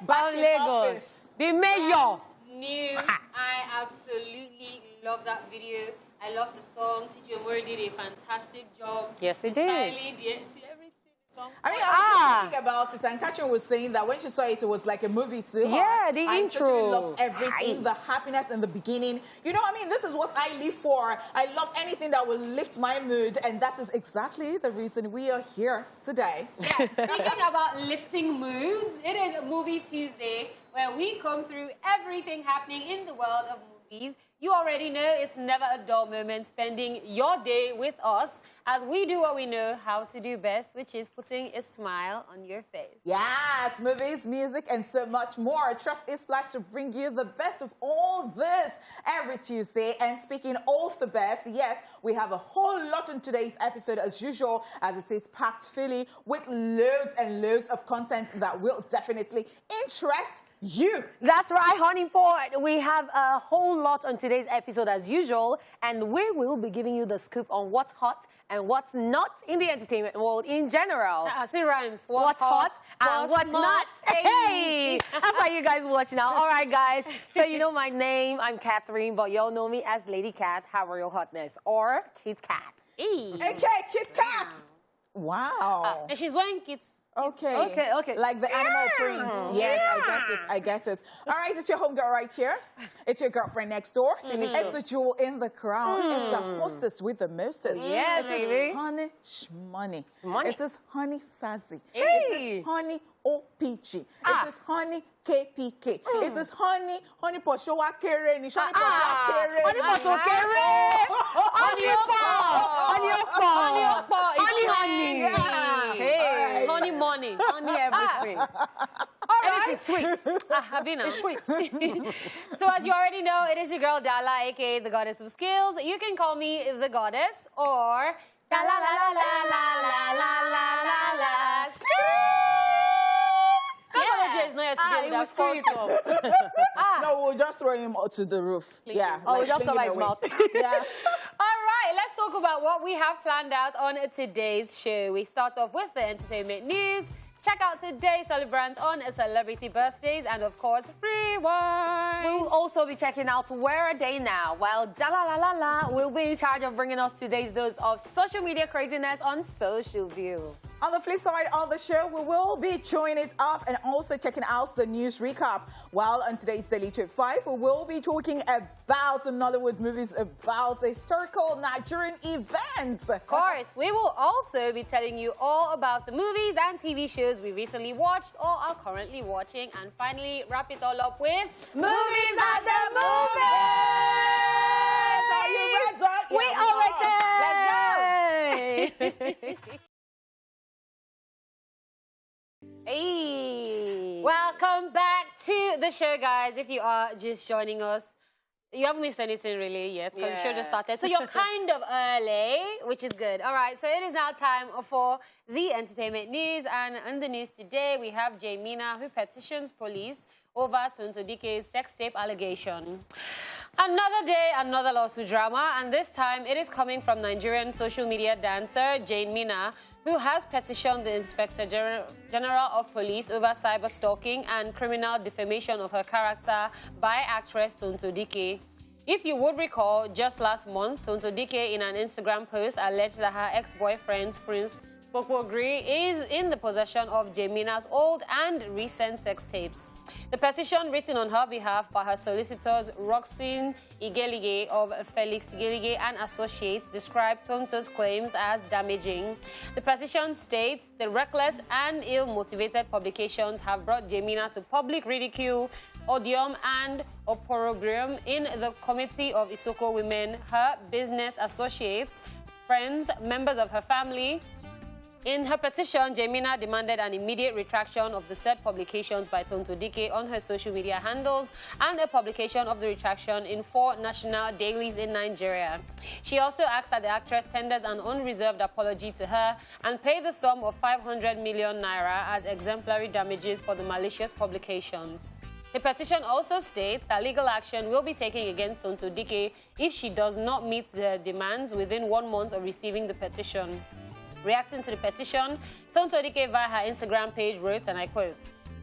back in Lagos. office. The mayor. New. I absolutely love that video. I love the song. Titi Omori did a fantastic job. Yes, he did. Styling, the everything. I mean, I was thinking about it, and Katrin was saying that when she saw it, it was like a movie to her. Yeah, the I intro. totally loved everything, the happiness in the beginning. You know, I mean, this is what I live for. I love anything that will lift my mood, and that is exactly the reason we are here today. Yes, speaking about lifting moods, it is Movie Tuesday, where we come through everything happening in the world of movies. You already know it's never a dull moment spending your day with us as we do what we know how to do best, which is putting a smile on your face. Yes, movies, music, and so much more. Trust ESplash to bring you the best of all this every Tuesday. And speaking of the best, yes, we have a whole lot on today's episode as usual, as it is packed fully with loads and loads of content that will definitely interest you. That's right, HoneyPot. We have a whole lot on today's episode as usual, and we will be giving you the scoop on what's hot and what's not in the entertainment world in general. As it rhymes. What's hot and what's not. Hey! That's why you guys watch now. All right, guys. So you know my name. I'm Catherine, but y'all know me as Lady Cath, How Are Your Hotness, or Kit Kat. Hey. Okay, Kit Kat. Wow. And she's wearing kids. Okay. Okay. Like the animal print. Yes, I get it. All right, it's your homegirl right here. It's your girlfriend next door. It's the jewel in the crown. It's the hostess with the mostest. Yeah, it baby. is Honey Shmoney. Money. It is Honey Sassy. Hey. It is Honey OPG. It is Honey KPK. It is Honey HoneyPot. Show wa kere ni. HoneyPot wa kere. HoneyPot wa kere. HoneyPot. Honey. Yeah. Hey. Honey money. Honey everything. All right. It's sweet. Habina. It's sweet. So as you already know, it is your girl Daala, aka the goddess of skills. You can call me the goddess or Daala la la la la la la la la. Is not here today without squirrel. No, we'll just throw him to the roof. Yeah. Oh, like we just fling cover him his away. mouth. Yeah. All right, let's talk about what we have planned out on today's show. We start off with the entertainment news. Check out today's celebrants on celebrity birthdays and, of course, free wine. We'll also be checking out Where Are They Now, while Daala will be in charge of bringing us today's dose of social media craziness on Social View. On the flip side of the show, we will be chewing it up and also checking out the news recap. While on today's Daily Trip 5, we will be talking about Nollywood movies, about historical Nigerian events. Of course, we will also be telling you all about the movies and TV shows we recently watched or are currently watching, and finally wrap it all up with Movies at the Movies! Are you ready? We are ready! Let's go! Hey! Welcome back to the show, guys. If you are just joining us, you haven't missed anything really yet because the show just started. So you're kind of early, which is good. All right, so it is now time for the entertainment news. And in the news today, we have Jamina, who petitions police over Tonto Dike's sex tape allegation. Another day, another lawsuit drama, and this time it is coming from Nigerian social media dancer Jane Mina, who has petitioned the Inspector General of Police over cyber stalking and criminal defamation of her character by actress Tonto Dike. If you would recall, just last month, Tonto Dike in an Instagram post alleged that her ex-boyfriend, Prince Pokogri, is in the possession of Jamina's old and recent sex tapes. The petition, written on her behalf by her solicitors Roxine Igelige of Felix Igelige and Associates, described Tonto's claims as damaging. The petition states the reckless and ill-motivated publications have brought Jamina to public ridicule, odium, and opprobrium in the committee of Isoko women, her business associates, friends, members of her family. In her petition, Jamina demanded an immediate retraction of the said publications by Tonto Dike on her social media handles and a publication of the retraction in 4 national dailies in Nigeria. She also asked that the actress tenders an unreserved apology to her and pay the sum of 500 million naira as exemplary damages for the malicious publications. The petition also states that legal action will be taken against Tonto Dike if she does not meet the demands within 1 month of receiving the petition. Reacting to the petition, Tonto Dike via her Instagram page wrote, and I quote,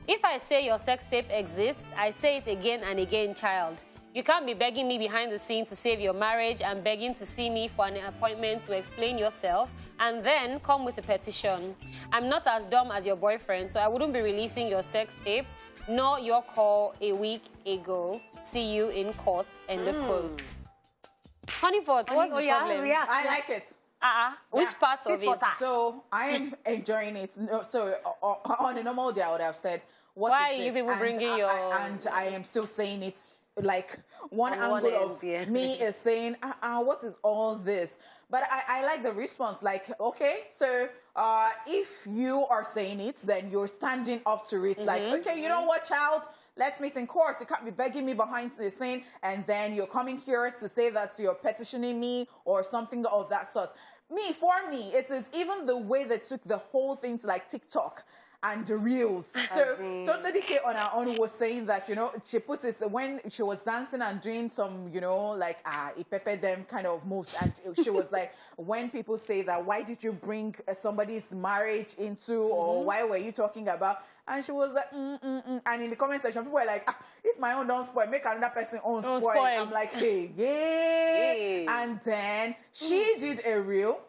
If I say your sex tape exists, I say it again and again, child. You can't be begging me behind the scenes to save your marriage and begging to see me for an appointment to explain yourself and then come with a petition. I'm not as dumb as your boyfriend, so I wouldn't be releasing your sex tape nor your call a week ago. See you in court, end of quote. HoneyPot, what's the problem? I like it. Which part of it? So I am enjoying it. No, so on a normal day, I would have said, "What Why is are you this?" people bringing your? And I am still saying it. Like one angle of me is saying, what is all this? But I like the response. Like, okay, so if you are saying it, then you're standing up to it. Like, okay, you know what, child? Let's meet in court. You can't be begging me behind the scene, and then you're coming here to say that you're petitioning me or something of that sort. For me, it is even the way they took the whole thing to like TikTok and the reels. So Tonto DK on her own was saying that, you know, she put it when she was dancing and doing some, you know, like Ipepe them kind of moves. And she was like, when people say that, why did you bring somebody's marriage into, or why were you talking about? And she was like, And in the comment section, people were like, if my own don't spoil, make another person own spoil. I'm like, hey, yeah. And then she did a reel.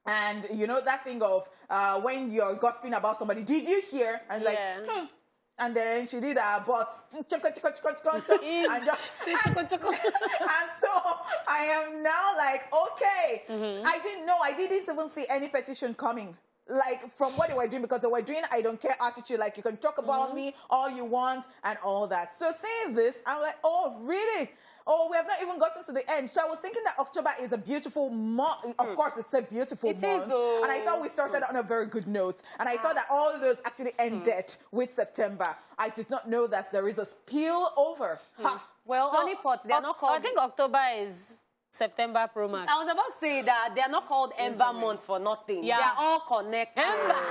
And you know that thing of when you're gossiping about somebody, did you hear? And like, and then she did her butt, and just, and so I am now like, okay, I didn't know, I didn't even see any petition coming. Like from what they were doing, because they were doing I don't care attitude, like you can talk about me all you want and all that. So saying this, I'm like, oh really? Oh, we have not even gotten to the end. So I was thinking that October is a beautiful month. Of course, it's a beautiful month. And I thought we started on a very good note. And I thought that all those actually ended with September. I did not know that there is a spillover. Well, HoneyPot, they're not called... I think October is September Pro Max. I was about to say that they're not called Ember months for nothing. Yeah. They're all connected. Ember.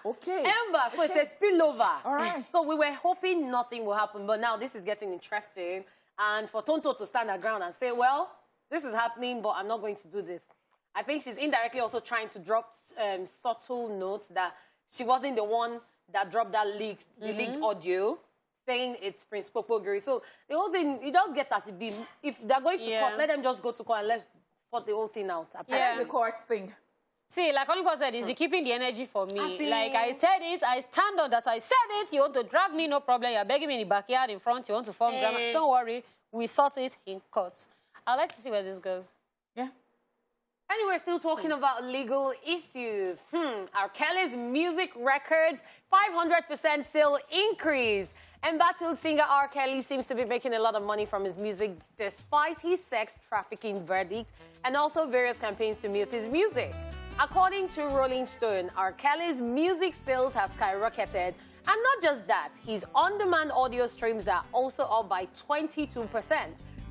Okay. Ember. So it's a spillover. All right. So we were hoping nothing will happen, but now this is getting interesting. And for Tonto to stand her ground and say, well, this is happening, but I'm not going to do this. I think she's indirectly also trying to drop subtle notes that she wasn't the one that dropped that leaked audio, saying it's Prince Popogiri. So the whole thing, it does get as it be. If they're going to court, let them just go to court and let's sort the whole thing out. I like the court thing. See, like HoneyPot said, is keeping the energy for me. Like I said it, I stand on that. I said it. You want to drag me, no problem. You're begging me in the backyard, in front. You want to form drama. Don't worry. We sort it in court. I'd like to see where this goes. Yeah. Anyway, still talking about legal issues. R. Kelly's music records, 500% sale increase. Embattled singer R. Kelly seems to be making a lot of money from his music despite his sex trafficking verdict and also various campaigns to mute his music. According to Rolling Stone, R. Kelly's music sales have skyrocketed. And not just that, his on-demand audio streams are also up by 22%.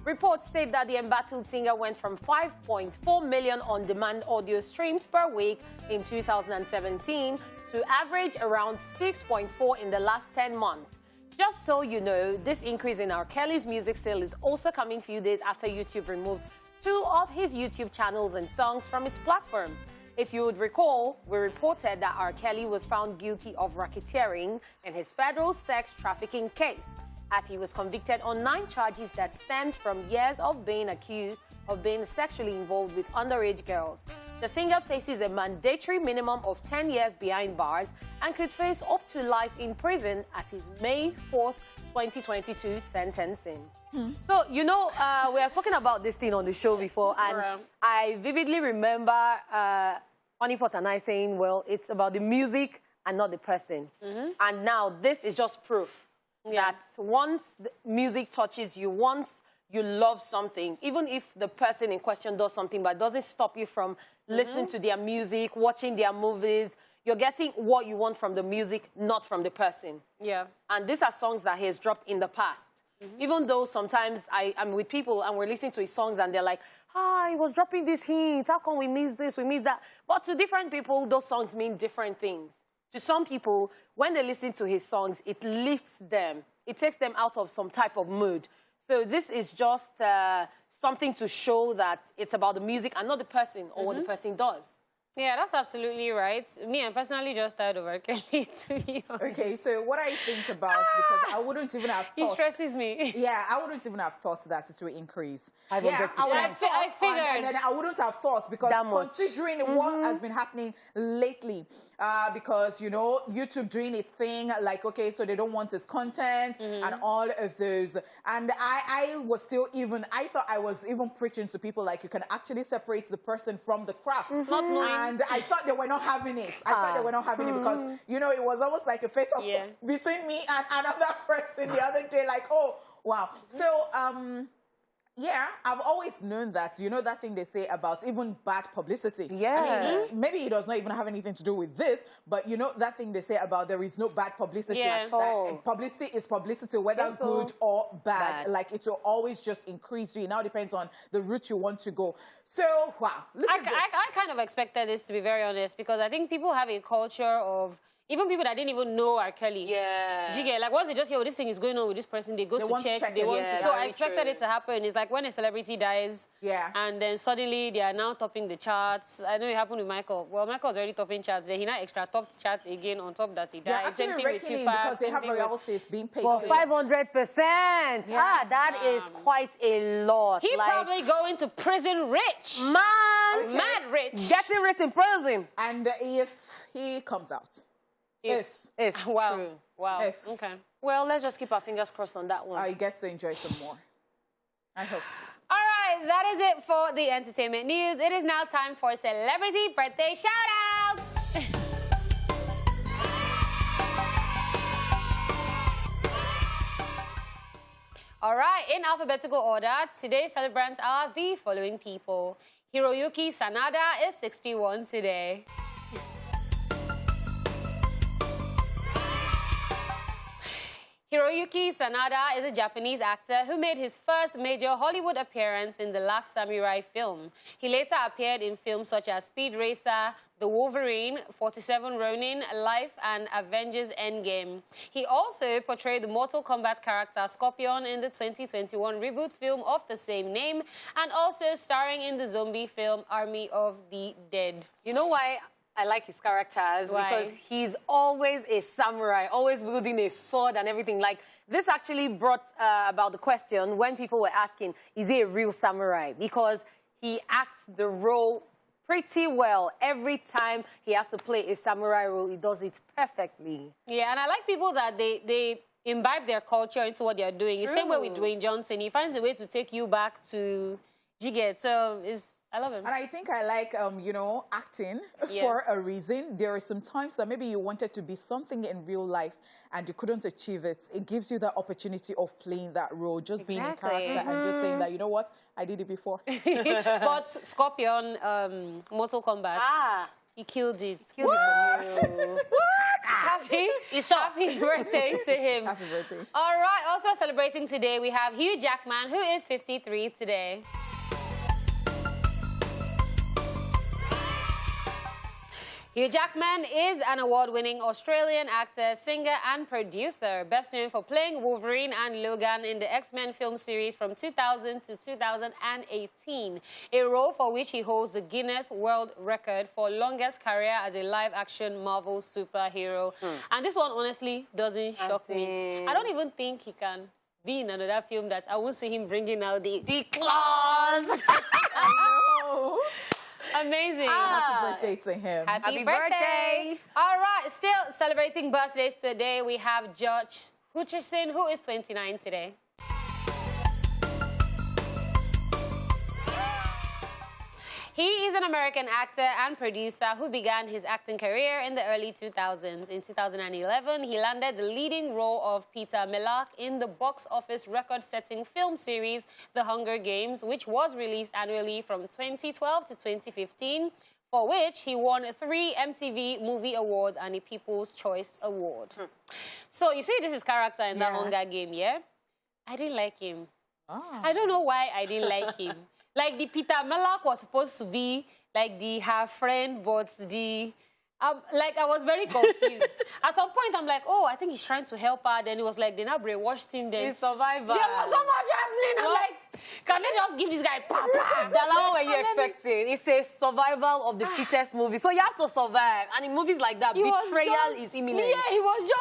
Reports state that the embattled singer went from 5.4 million on-demand audio streams per week in 2017 to average around 6.4 in the last 10 months. Just so you know, this increase in R. Kelly's music sale is also coming a few days after YouTube removed 2 of his YouTube channels and songs from its platform. If you would recall, we reported that R. Kelly was found guilty of racketeering in his federal sex trafficking case, as he was convicted on 9 charges that stemmed from years of being accused of being sexually involved with underage girls. The singer faces a mandatory minimum of 10 years behind bars and could face up to life in prison at his May 4th, 2022 sentencing. So, you know, we have spoken about this thing on the show before, and I vividly remember HoneyPot and I saying, well, it's about the music and not the person. And now this is just proof that once the music touches you, once you love something, even if the person in question does something, but it doesn't stop you from listening to their music, watching their movies, you're getting what you want from the music, not from the person. Yeah. And these are songs that he has dropped in the past. Even though sometimes I'm with people and we're listening to his songs and they're like, he was dropping this hint, how come we miss this, we miss that? But to different people, those songs mean different things. To some people, when they listen to his songs, it lifts them. It takes them out of some type of mood. So this is just something to show that it's about the music and not the person or what the person does. Yeah, that's absolutely right. Me, I'm personally just tired of R. Kelly, to be honest. Okay, so what I think about, because I wouldn't even have He thought. stresses me. Yeah, I wouldn't even have thought that it will increase. 500%. Yeah, I would have thought, I figured. and then I wouldn't have thought, because That much. considering what has been happening lately, because, you know, YouTube doing its thing, like, okay, so they don't want his content and all of those. And I was still even, I thought I was even preaching to people, like, you can actually separate the person from the craft. Not knowing. And I thought they were not having it. I thought they were not having it because, you know, it was almost like a face-off between me and another person the other day, like, oh, wow. So, yeah, I've always known that. You know that thing they say about even bad publicity. Yeah. I mean, maybe it does not even have anything to do with this, but you know that thing they say about there is no bad publicity. Yeah. That publicity is publicity, whether Yes, good or bad. bad. Like, it will always just increase. So it now depends on the route you want to go. So, wow. Look at this. I kind of expected this, to be very honest, because I think people have a culture of, even people that didn't even know R. Kelly. Yeah. Do you get, like, once they just hear, oh, this thing is going on with this person, they go to want to check, check they it. want Yeah, to. So I very expected true. it to happen. It's like when a celebrity dies, Yeah. and then suddenly they are now topping the charts. I know it happened with Michael. Well, Michael's already topping charts. Then he now extra topped charts again on top that he They're died. actually Same thing with reckoning Tupac. because they same have thing with- royalties being paid. For to 500%. Yeah. That is quite a lot. He like, probably going to prison rich. man, Mad rich. getting rich in prison. And if he comes out. If Wow. True. Wow. If. Okay. Well, let's just keep our fingers crossed on that one. I get to enjoy some more. I hope. All right, that is it for the entertainment news. It is now time for celebrity birthday shout-outs. All right, in alphabetical order, today's celebrants are the following people. Hiroyuki Sanada is 61 today. Hiroyuki Sanada is a Japanese actor who made his first major Hollywood appearance in The Last Samurai film. He later appeared in films such as Speed Racer, The Wolverine, 47 Ronin, Life, and Avengers Endgame. He also portrayed the Mortal Kombat character Scorpion in the 2021 reboot film of the same name, and also starring in the zombie film Army of the Dead. You know why I like his characters? Why? Because he's always a samurai, always wielding a sword and everything. Like, this actually brought about the question when people were asking, is he a real samurai? Because he acts the role pretty well. Every time he has to play a samurai role, he does it perfectly. Yeah, and I like people that they imbibe their culture into what they're doing. It's the same way with Dwayne Johnson. He finds a way to take you back to Jiget. So I love him. And I think I like, you know, acting for a reason. There are some times that maybe you wanted to be something in real life and you couldn't achieve it. It gives you the opportunity of playing that role, just being in character and just saying that, you know what, I did it before. But Scorpion, Mortal Kombat, he killed it. Killed it for you. Happy birthday to him. Happy birthday. All right, also celebrating today, we have Hugh Jackman, who is 53 today. Hugh Jackman is an award-winning Australian actor, singer, and producer, best known for playing Wolverine and Logan in the X-Men film series from 2000 to 2018, a role for which he holds the Guinness World Record for longest career as a live-action Marvel superhero. And this one, honestly, doesn't shock me. I don't even think he can be in another film that I won't see him bringing out the claws. Oh, Amazing. happy birthday to him. Happy birthday. All right, still celebrating birthdays today, we have George Hutcherson, who is 29 today. He is an American actor and producer who began his acting career in the early 2000s. In 2011, he landed the leading role of Peter Mellark in the box office record-setting film series The Hunger Games, which was released annually from 2012 to 2015, for which he won 3 MTV Movie Awards and a People's Choice Award. So you see this is character in The Hunger Game, yeah? I didn't like him. I don't know why I didn't like him. Like, the Peter Mellark was supposed to be like her friend, but the I was very confused. At some point, I'm like, oh, I think he's trying to help her. Then it was like, they now brainwashed him. Then He's survivor. there was so much happening. I'm like, can they just give this guy papa? Daala, what were you expecting? It's a survival of the fittest movie. So you have to survive. And in movies like that, betrayal is imminent. Yeah, he was just...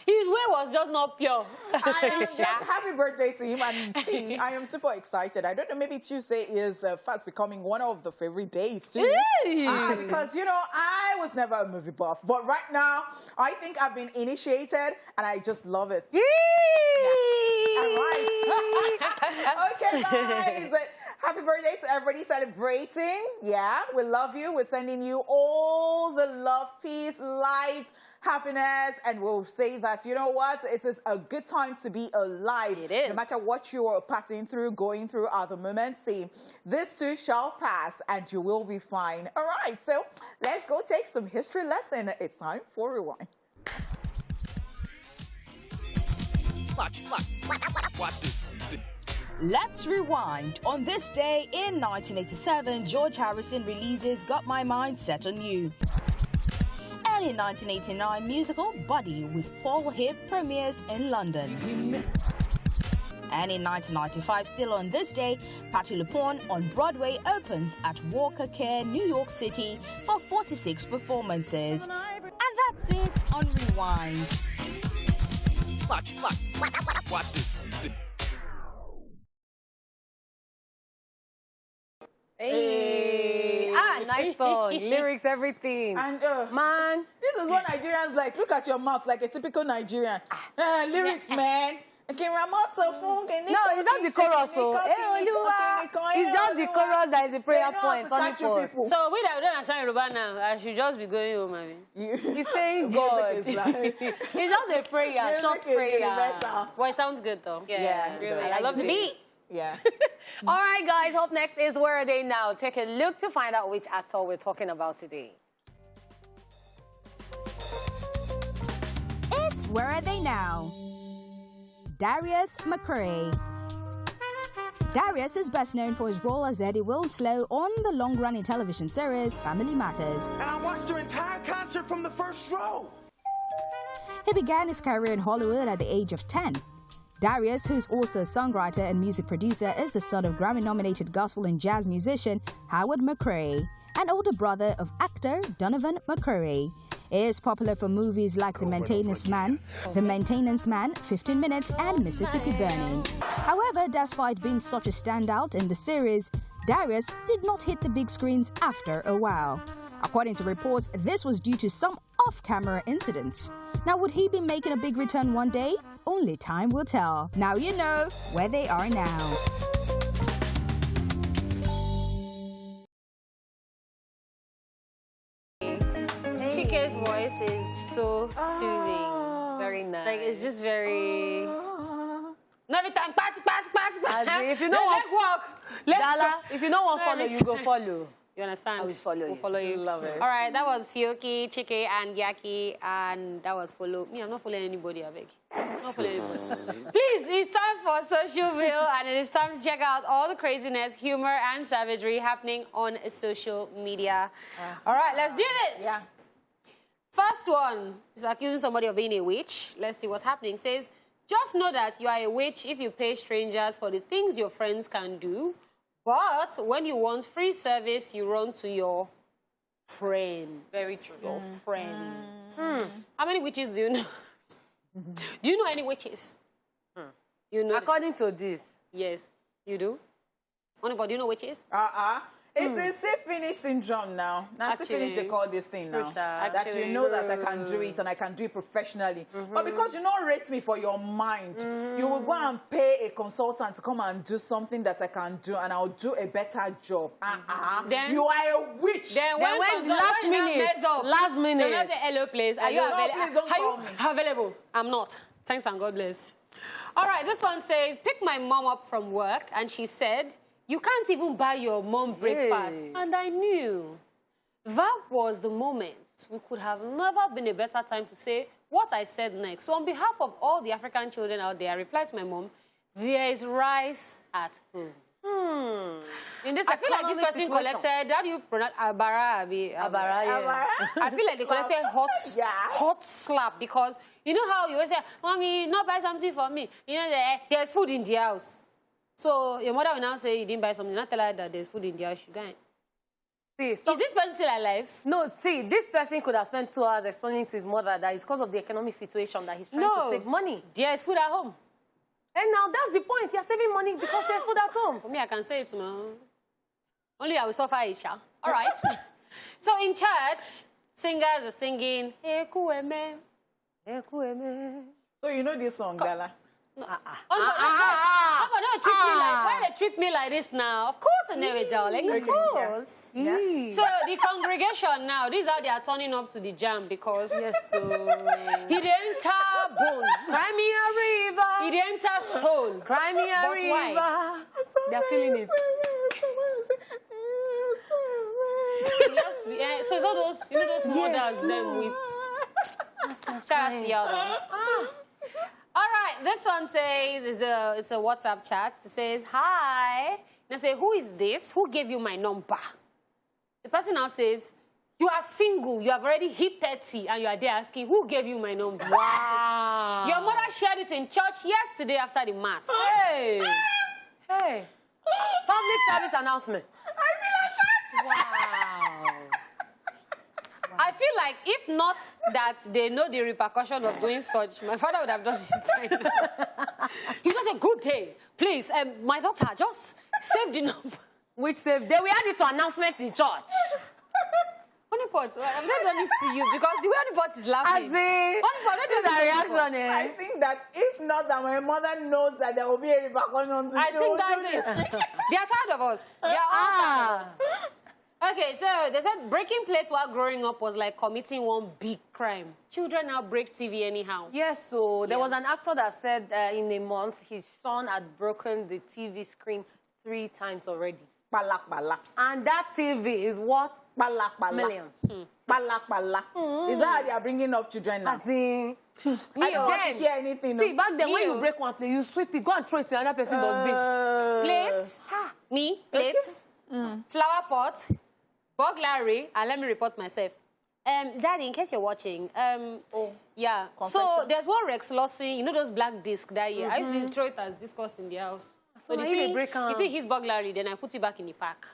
His way was just not pure. Happy birthday to him. And see, I am super excited. I don't know, maybe Tuesday is fast becoming one of the favorite days too. Because, you know, I was never a movie buff. But right now, I think I've been initiated and I just love it. Yay! Yeah. All right. Okay, guys. Happy birthday to everybody celebrating. Yeah, we love you. We're sending you all the love, peace, light, happiness. And we'll say that, you know what? It is a good time to be alive. It is. No matter what you are passing through, going through at the moment. See, this too shall pass and you will be fine. All right, so let's go take some history lesson. It's time for Rewind. Watch this. Let's rewind. On this day in 1987, George Harrison releases Got My Mind Set on You. And in 1989, musical Buddy with Paul Hip premieres in London. And in 1995, still on this day, Patti LuPone on Broadway opens at Walker Care, New York City for 46 performances. And that's it on Rewind. Watch this. Hey. Nice song. Lyrics, everything. And man, this is what Nigerians like. Look at your mouth like a typical Nigerian. Lyrics, man. no, it's just the chorus. So, it's just the chorus that is a prayer point. HoneyPot. So we don't understand Yoruba now. I should just be going home, I mean. He's saying God. It's just a prayer, short prayer. Well, it sounds good though. Yeah, really. I love the beats. Yeah. All right, guys. Up next is Where Are They Now? Take a look to find out which actor we're talking about today. It's Where Are They Now? Darius McCray. Darius is best known for his role as Eddie Wilslow on the long-running television series Family Matters. And I watched your entire concert from the first row. He began his career in Hollywood at the age of 10. Darius, who's also a songwriter and music producer, is the son of Grammy-nominated gospel and jazz musician Howard McCray, and older brother of actor Donovan McCray. He is popular for movies like The Maintenance Man, 15 Minutes, and Mississippi Burning. However, despite being such a standout in the series, Darius did not hit the big screens after a while. According to reports, this was due to some off-camera incidents. Now, would he be making a big return one day? Only time will tell. Now you know where they are now. Chike's voice is so soothing. Very nice. Like, it's just very... Every time, If you know what, Daala, if you know what follow, you go follow. You understand? I will follow you. We'll follow you. Love it. All right, that was Fioki, Chike, and Yaki, and that was follow. Me, I'm not following anybody, I beg. I'm not following anybody. Please, it's time for Social Bill, and it is time to check out all the craziness, humor, and savagery happening on social media. All right, let's do this. Yeah. First one is accusing somebody of being a witch. Let's see what's happening. Says, just know that you are a witch if you pay strangers for the things your friends can do. But when you want free service, you run to your friend. Very true. Your friend. How many witches do you know? Do you know any witches? You know? According to this. Yes, you do. HoneyPot, do you know witches? It's a see-finish syndrome now. Now, see-finish, they call this thing now. That you know that I can do it and I can do it professionally. But because you don't rate me for your mind, you will go and pay a consultant to come and do something that I can do and I'll do a better job. Then, you are a witch. Then when last minute. Don't have the hello place. Are you available? I'm not. Thanks and God bless. All right, this one says, pick my mom up from work and she said, you can't even buy your mom breakfast. And I knew that was the moment. We could have never been a better time to say what I said next. So on behalf of all the African children out there, I replied to my mom, there is rice at home. In this I feel like this person situation. collected, how do you pronounce Abara? Abara, yeah. I feel like they collected hot slap because you know how you always say, Mommy, not buy something for me. You know, there's food in the house. So your mother will now say you didn't buy something. Not tell her that there's food in the house. You can't. See, Is this person still alive? No, see, this person could have spent 2 hours explaining to his mother that it's because of the economic situation that he's trying to save money. There's food at home. And now that's the point. You're saving money because there's food at home. For me, I can say it now. Only I will suffer it, Sha. All right. So in church, singers are singing, Ekueme, Ekueme. So you know this song, Daala? How about don't treat me like, why they treat me like this now? Of course I know it, darling. Of course. Yeah. So the congregation now, these are they are turning up to the jam because So, he didn't enter bone. cry me a river. He didn't enter soul. Cry me a But river. why? They're feeling it. So it's all those, you know, those mothers them with. Shout out to y'all. All right, this one says it's a WhatsApp chat. It says, hi. And I say, who is this? Who gave you my number? The person now says, you are single, you have already hit 30, and you are there asking, who gave you my number? Wow. Your mother shared it in church yesterday after the mass. Hey. Hey. Public service announcement. Wow. I feel like if not that they know the repercussion of doing such, my father would have done this by now. It was a good day. Please, my daughter, just save the number. Which saved? They will add it to announcement in church. HoneyPot, I've not done this to you because the way HoneyPot is laughing. As in, HoneyPot, don't do that reaction, I think that if not that my mother knows that there will be a repercussion to I think that's it. They are tired of us. They are all tired of us. Okay, so they said breaking plates while growing up was like committing one big crime. Children now break TV anyhow. Yes, so there was an actor that said in a month his son had broken the TV screen 3 times already. Balak, balak. And that TV is what? Balak, balak. Million. Balak, balak. Is that how they are bringing up children now? As in, I don't want to hear anything. see, back then when Me, you break one plate, you sweep it, go and throw it to another person dustbin. Plates, plates, flower pot, burglary, and let me report myself. Daddy, in case you're watching, yeah. So there's one Rex Lawson, you know those black discs that year. I used to throw it as discussed in the house. So now the you dey thing, break am. if it hits burglary, then I put it back in the pack.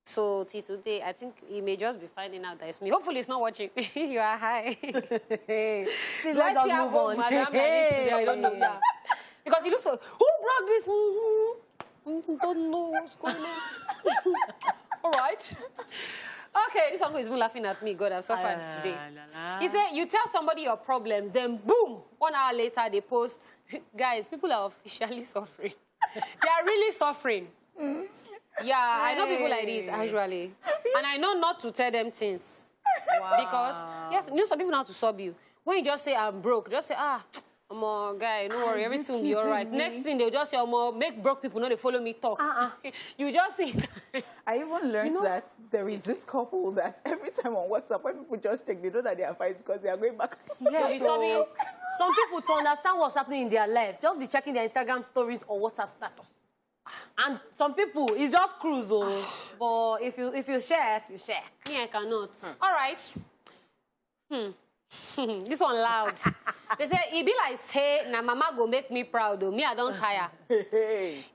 So till today, I think he may just be finding out that it's me. Hopefully, he's not watching. You are high. Please, Do let's I just still have move home, on. madam, like this today? I don't know. Yeah. Because he looks so, who brought this? Don't know what's going on. All right. Okay, this uncle is even laughing at me. God, I've suffered today. He said, you tell somebody your problems, then boom, 1 hour later they post, guys, people are officially suffering. They are really suffering. Yeah, I know people like this, actually. And I know not to tell them things. Wow. Because, yes, you know some people know how to sub you. When you just say, I'm broke, just say, guy, no worry, everything will be all right. Next thing, they'll just say, make broke people know they follow me talk. You just see that. I even learned that there is this couple that every time on WhatsApp, when people just check, they know that they are fighting because they are going back. Yes, so some people, to understand what's happening in their life, just be checking their Instagram stories or WhatsApp status. And some people, it's just cruise, but if you share, you share. Yeah, I cannot. All right. This one loud. They say, it be like, say, na mama go make me proud, though. Me, I don't tire.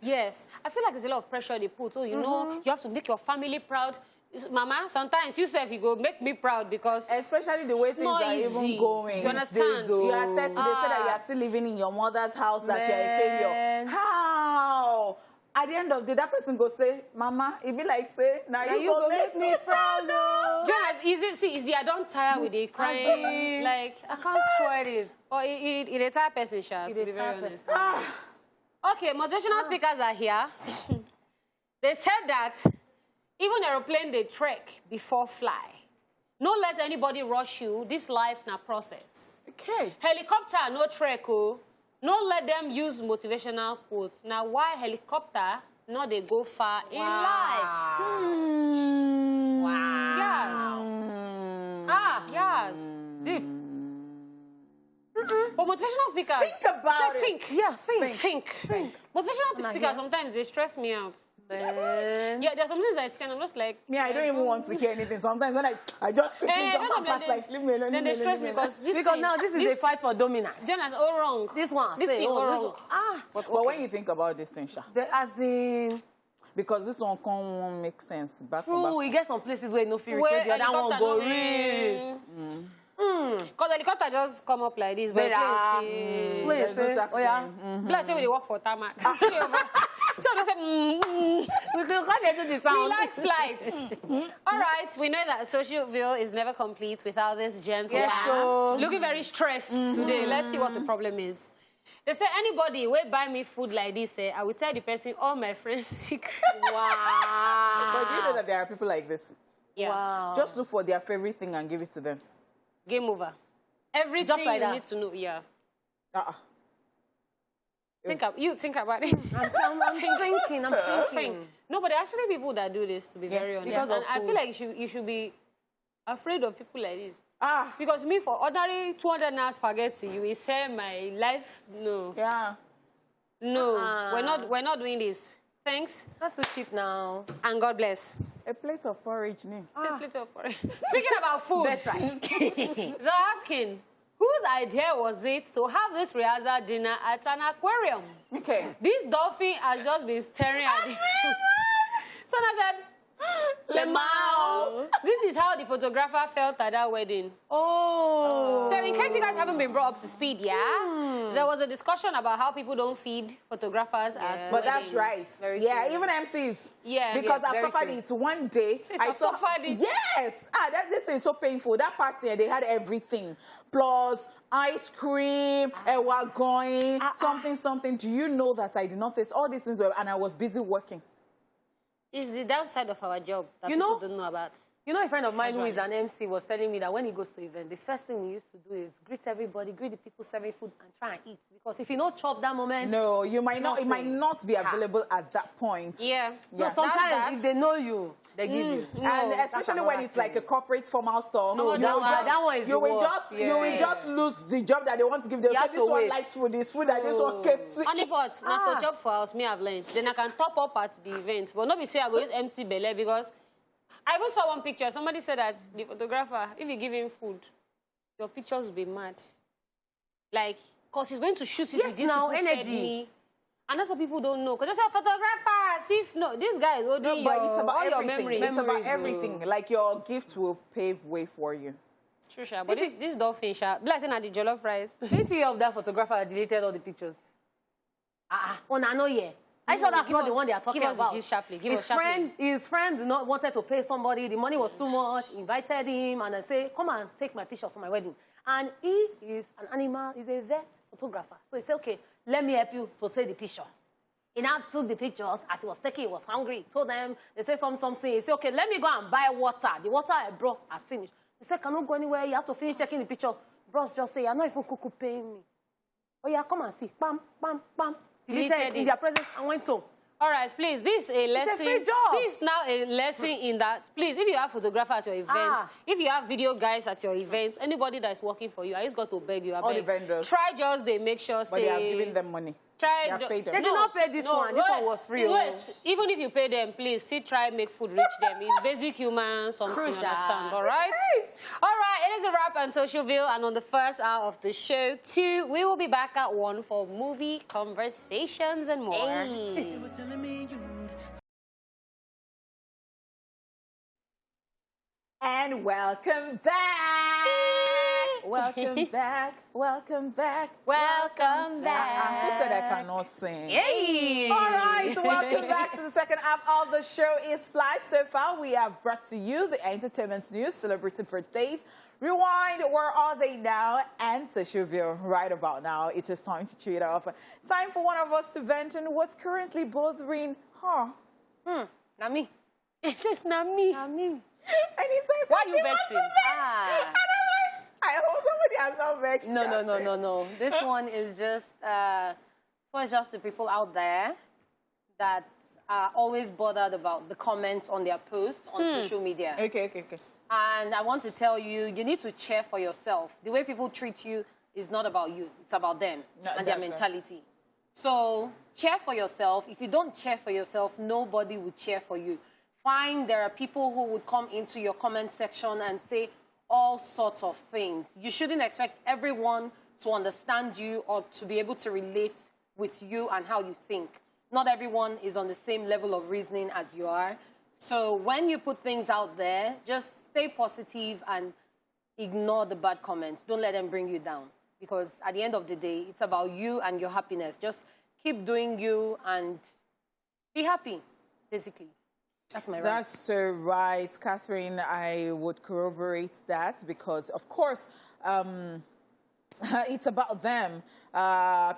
Yes. I feel like there's a lot of pressure they put. So, you know, you have to make your family proud. Mama, sometimes you say, you go make me proud because... Especially the way things are even going. You understand? You are 30, they say that you are still living in your mother's house, that you are a failure. How? At the end of the day, that person go say, Mama, it be like say, now you go make me proud, though. Just, is the I don't tire with the crying. Like, I can't swear it. Or it a tired person, Sha, to be very honest. Okay, motivational speakers are here. They said that even aeroplane, they trek before fly. No let anybody rush you. This life na process. Okay. Helicopter, no trek, oh. No let them use motivational quotes. Now, why helicopter, no they go far in life? Wow. Yes. Deep. But Motivational speakers. Think about it. Think. Yeah, Think. Motivational speakers, sometimes they stress me out. Yeah, there's some things I see and I'm just like... Yeah, I don't even want to hear anything. Sometimes when I just quickly jump and pass, like, leave me alone. Then they stress me because now this is a fight for dominance. Dominance, all wrong. This one. This thing, all wrong. But when you think about this thing, Sha, As in... because this one can't make sense. Back True, we get some places where no fear, the other one go real. Because helicopter just come up like this, but There's no taxi. Plus, say we work for tarmac. So I said, We can't do the sound. we like flights. All right, we know that social view is never complete without this gentleman. Yes, so... Looking very stressed today. Let's see what the problem is. They say, anybody will buy me food like this, I will tell the person all my friends' secrets. Wow. But do you know that there are people like this? Yeah. Wow. Just look for their favorite thing and give it to them. Game over. Everything Just like you that. need to know, yeah. Think You think about it. I'm thinking. No, but there are actually people that do this, to be very honest. because of And I feel food. like you should be afraid of people like this. Ah, Because me, for ordinary 200 naira spaghetti, you will say my life. No. yeah. No. We're not doing this. Thanks. That's too cheap now. And God bless. A plate of porridge, ne? Please split up for it. Speaking about food, they're asking, whose idea was it to have this rehearsal dinner at an aquarium? Okay. This dolphin has just been staring at the food. So I said, Lemao. This is how the photographer felt at that wedding. Oh. So in case you guys haven't been brought up to speed, there was a discussion about how people don't feed photographers at But weddings. that's right. Very Yeah, true. even MCs. Yeah. Because yeah, I very suffered true. it one day. I suffered it. Yes. This is so painful. That party, they had everything. Plus, ice cream, we're going, something. Do you know that I did not taste all these things and I was busy working? It's the downside of our job that You people know- don't know about. You know, a friend of mine who is an MC was telling me that when he goes to event, the first thing he used to do is greet everybody, greet the people serving food, and try and eat. Because if you don't chop that moment, No, you might not. It might Nothing. not be available at that point. Yeah. so sometimes That's if they know you, they give you. No, And that's especially another when it's like a corporate formal stuff. No, that one is you the will worst. just you will just lose the job that they want to give. They'll You say have this to one wait. likes food, this food, and this one kept to eat. HoneyPot, not to chop for house, me have learned. Then I can top up at the event. But not be say I go use empty belly because I even saw one picture. Somebody said that the photographer, if you give him food, your pictures will be mad. Like, because he's going to shoot it Yes, with this now, people fed energy. me. And that's what people don't know. Because they say, photographers, if no, this guy is holding But it's about all your everything. memories. It's about everything. Like your gift will pave way for you. True, sha. But this dolphin, sha. Blessing at the jollof rice. Didn't you hear of that photographer that deleted all the pictures? Oh, no, yeah. I'm sure that's Give not the us- one they are talking give us the about. gist sharply. Give His us sharply. friend wanted to pay somebody. The money was too much. Invited him and I say, come and take my picture for my wedding. And he is an animal. He's a vet photographer. So he said, okay, let me help you to take the picture. He now took the pictures. As he was taking, he was hungry. He told them, they said something. He said, okay, let me go and buy water. The water I brought has finished. He said, cannot go anywhere. You have to finish checking the picture. Bros just say, you're not even cuckoo paying me. Oh, yeah, come and see. Bam, bam, bam. Deleted in their presence and went home. All right, please, this is a lesson. free job. This is now a lesson in that. Please, if you have photographer at your events, if you have video guys at your events, anybody that is working for you, I just got to beg you. I All the beg. vendors. Try just they make sure But say. they are giving them money. Try. They are paid them. They did not pay this one. This one was free. Yes, even if you pay them, please still try make food reach them. It's basic human something. Crucial. Understand? All right. All right. It is a wrap on Socialville, and on the first hour of the show, 2, we will be back at 1 for movie conversations and more. And welcome back. Welcome back. Welcome back. Welcome Who back. said I cannot sing? Hey. All right, so welcome back to the second half of the show. ESplashOnTVC. So far, we have brought to you the entertainment news, celebrity birthdays, Rewind, Where Are They Now, and Socialville. Right about now, it is time to treat off. Time for one of us to vent on what's currently bothering her. Not me. It's just not me. Not me. Anything Why that you she wants vexing? to vent. And I'm like, I hope somebody has not vexed you. No. This one is just, the people out there that are always bothered about the comments on their posts on social media. Okay. And I want to tell you, you need to cheer for yourself. The way people treat you, is not about you. It's about them and their that's right. mentality. So cheer for yourself. If you don't cheer for yourself, nobody will cheer for you. Fine, there are people who would come into your comment section and say all sorts of things. You shouldn't expect everyone to understand you or to be able to relate with you and how you think. Not everyone is on the same level of reasoning as you are. So when you put things out there, just stay positive and ignore the bad comments. Don't let them bring you down. Because at the end of the day, it's about you and your happiness. Just keep doing you and be happy, basically. That's my right. That's so right, Catherine. I would corroborate that because, of course, it's about them.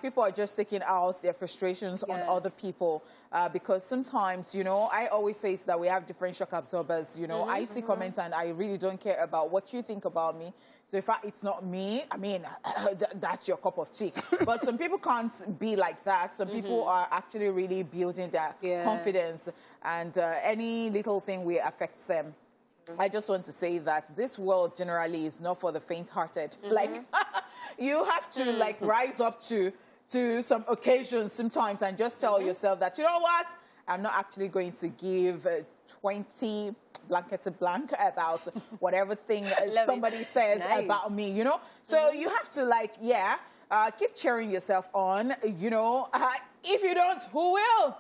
People are just taking out their frustrations on other people because sometimes, you know, I always say that we have different shock absorbers. You know, I see comments and I really don't care about what you think about me. So if it's not me, I mean, that's your cup of tea. But some people can't be like that. Some people are actually really building their confidence, and any little thing will affect them. I just want to say that this world generally is not for the faint-hearted. Like, you have to, like, rise up to some occasions sometimes and just tell yourself that, you know what, I'm not actually going to give 20 blankets blank about whatever thing somebody says about me, you know? So you have to, like, keep cheering yourself on, you know? If you don't, who will?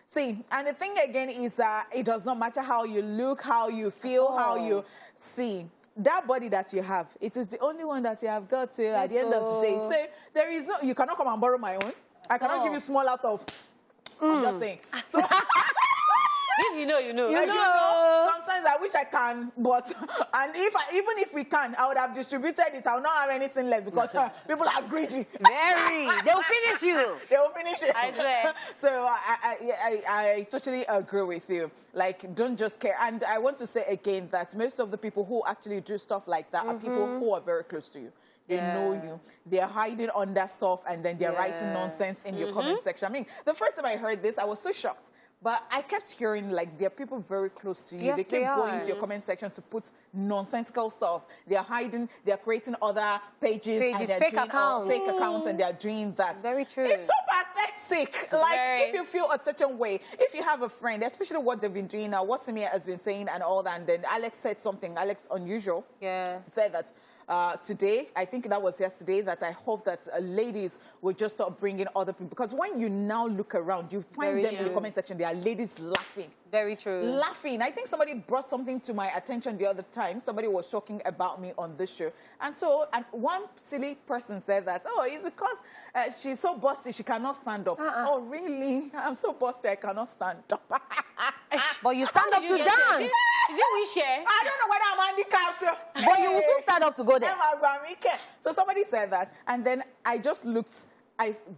See, and the thing again is that it does not matter how you look, how you feel, how you see. That body that you have, it is the only one that you have got to at the end of the day. So there is no, you cannot come and borrow my own. I cannot give you small out of, I'm just saying. So, If you know, you know. you know, sometimes I wish I can, but and even if we can, I would have distributed it. I will not have anything left because people are greedy. Very. They'll finish you. They will finish it. I swear. So I totally agree with you. Like, don't just care. And I want to say again that most of the people who actually do stuff like that are people who are very close to you. They know you. They're hiding under stuff and then they're writing nonsense in your comment section. I mean, the first time I heard this, I was so shocked. But I kept hearing, like, there are people very close to you. Yes, they keep going to your comment section to put nonsensical stuff. They're hiding, they're creating other pages and they're fake doing accounts. fake accounts, and they're doing that. Very true. It's so pathetic. Like, if you feel a certain way, if you have a friend, especially what they've been doing now, what Samia has been saying and all that, and then Alex said something, Alex Unusual, said that today, I think that was yesterday, that I hope that ladies will just start bringing other people. Because when you now look around, you find them in the comment section, there are ladies laughing. Very true. Laughing. I think somebody brought something to my attention the other time. Somebody was talking about me on this show. And so one silly person said that, oh, it's because she's so busty, she cannot stand up. Oh, really? I'm so busty, I cannot stand up. But you stand up to dance. Is it we share? I don't know whether I'm handicapped. But you will still stand up to go there. So somebody said that, and then I just looked.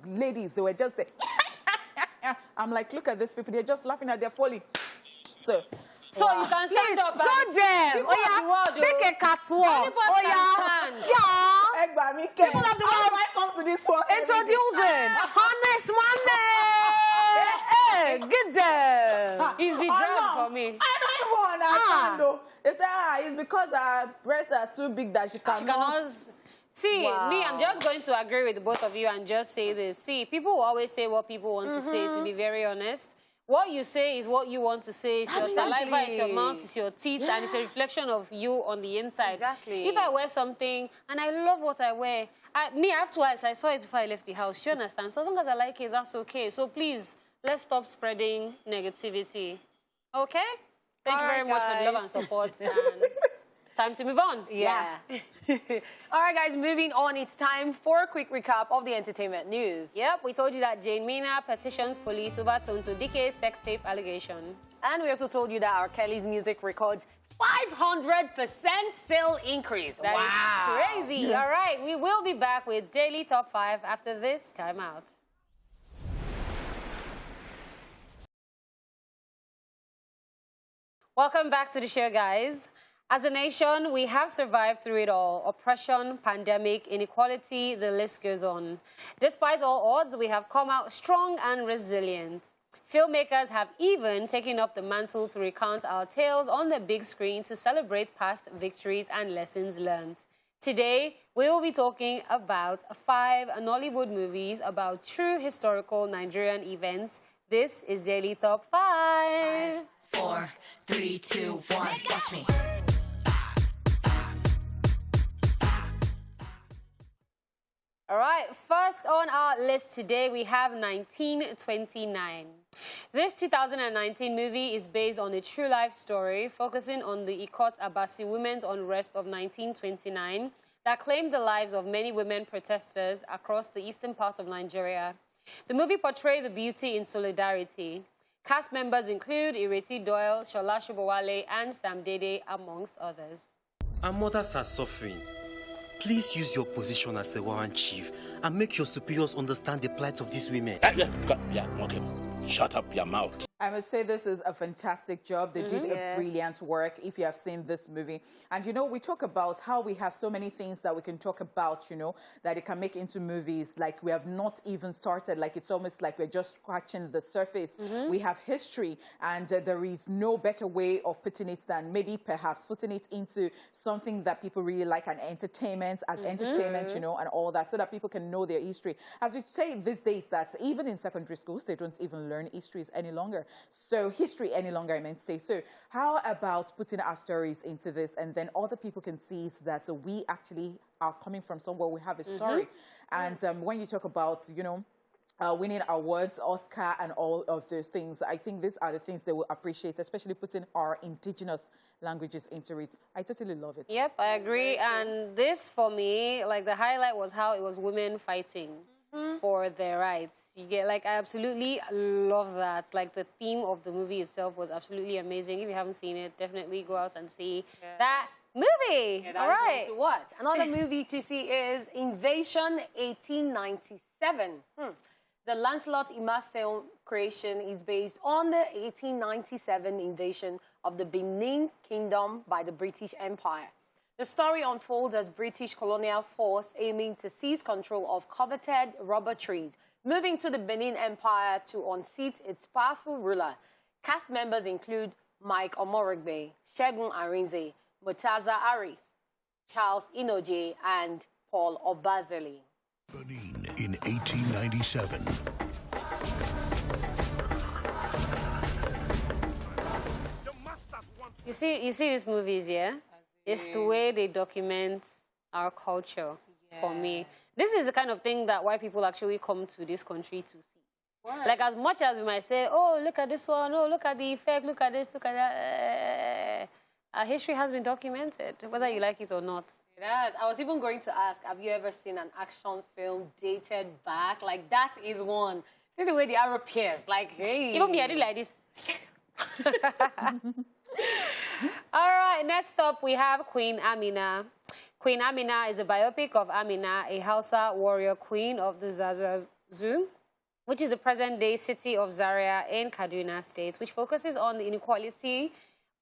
Ladies, they were just there. I'm like, look at these people. They're just laughing at their folly. So you can stand up. Show them. Take a catwalk. People have the How do I come to this one? Introducing Honest Monday. Hey, get them. It's the drum for me. I don't even understand. They say, it's because her breasts are too big that she cannot. See, me, I'm just going to agree with both of you and just say this. See, people will always say what people want to say, to be very honest. What you say is what you want to say. It's your saliva, it's your mouth, it's your teeth, and it's a reflection of you on the inside. Exactly. If I wear something, and I love what I wear, I have twice, I saw it before I left the house. You understand? So as long as I like it, that's okay. So please, let's stop spreading negativity. Okay? Thank you very much for the love and support. And time to move on. Yeah. All right, guys, moving on. It's time for a quick recap of the entertainment news. Yep, we told you that Jane Mina petitions police over Tonto Dike's sex tape allegation. And we also told you that R. Kelly's music records 500% sale increase. That is crazy. All right, we will be back with Daily Top 5 after this timeout. Welcome back to the show, guys. As a nation, we have survived through it all. Oppression, pandemic, inequality, the list goes on. Despite all odds, we have come out strong and resilient. Filmmakers have even taken up the mantle to recount our tales on the big screen to celebrate past victories and lessons learned. Today, we will be talking about 5 Nollywood movies about true historical Nigerian events. This is Daily Top 5. 4, 3, 2, 1, watch me. All right, first on our list today, we have 1929. This 2019 movie is based on a true life story focusing on the Ikot Abasi women's unrest of 1929 that claimed the lives of many women protesters across the eastern part of Nigeria. The movie portrays the beauty in solidarity. Cast members include Ireti Doyle, Shola Shubowale, and Sam Dede, amongst others. Our mothers are suffering. Please use your position as a warrant chief and make your superiors understand the plight of these women. Yeah, okay. Shut up your mouth. I must say this is a fantastic job. They did a brilliant work if you have seen this movie. And, you know, we talk about how we have so many things that we can talk about, you know, that it can make into movies. Like we have not even started. Like it's almost like we're just scratching the surface. We have history and there is no better way of putting it than maybe perhaps putting it into something that people really like and entertainment, you know, and all that so that people can know their history. As we say these days that even in secondary schools, they don't even learn histories any longer. So history any longer, I meant to say. So how about putting our stories into this and then other people can see that we actually are coming from somewhere, we have a story. And when you talk about, you know, winning awards, Oscar and all of those things, I think these are the things they will appreciate, especially putting our indigenous languages into it. I totally love it. Yep, I agree. And this, for me, like the highlight was how it was women fighting for their rights. You get, like, I absolutely love that. Like, the theme of the movie itself was absolutely amazing. If you haven't seen it, definitely go out and see that movie. Yeah, that All is right. one to watch. Another movie to see is Invasion 1897. The Lancelot Emerson creation is based on the 1897 invasion of the Benin Kingdom by the British Empire. The story unfolds as British colonial force aiming to seize control of coveted rubber trees, moving to the Benin Empire to unseat its powerful ruler. Cast members include Mike Omorogbe, Segun Arinze, Murtaza Arif, Charles Inoje, and Paul Obazeli. Benin in 1897. You see these movies, yeah? It's the way they document our culture for me. This is the kind of thing that white people actually come to this country to see. Like, as much as we might say, oh, look at this one, oh, look at the effect, look at this, look at that. Our history has been documented, whether you like it or not. It has. I was even going to ask, have you ever seen an action film dated back? Like, that is one. See the way the arrow pierced, like, hey. Even me, I did like this. All right, next up we have Queen Amina. Queen Amina is a biopic of Amina, a Hausa warrior queen of the Zaza Zoo, which is the present-day city of Zaria in Kaduna State, which focuses on the inequality,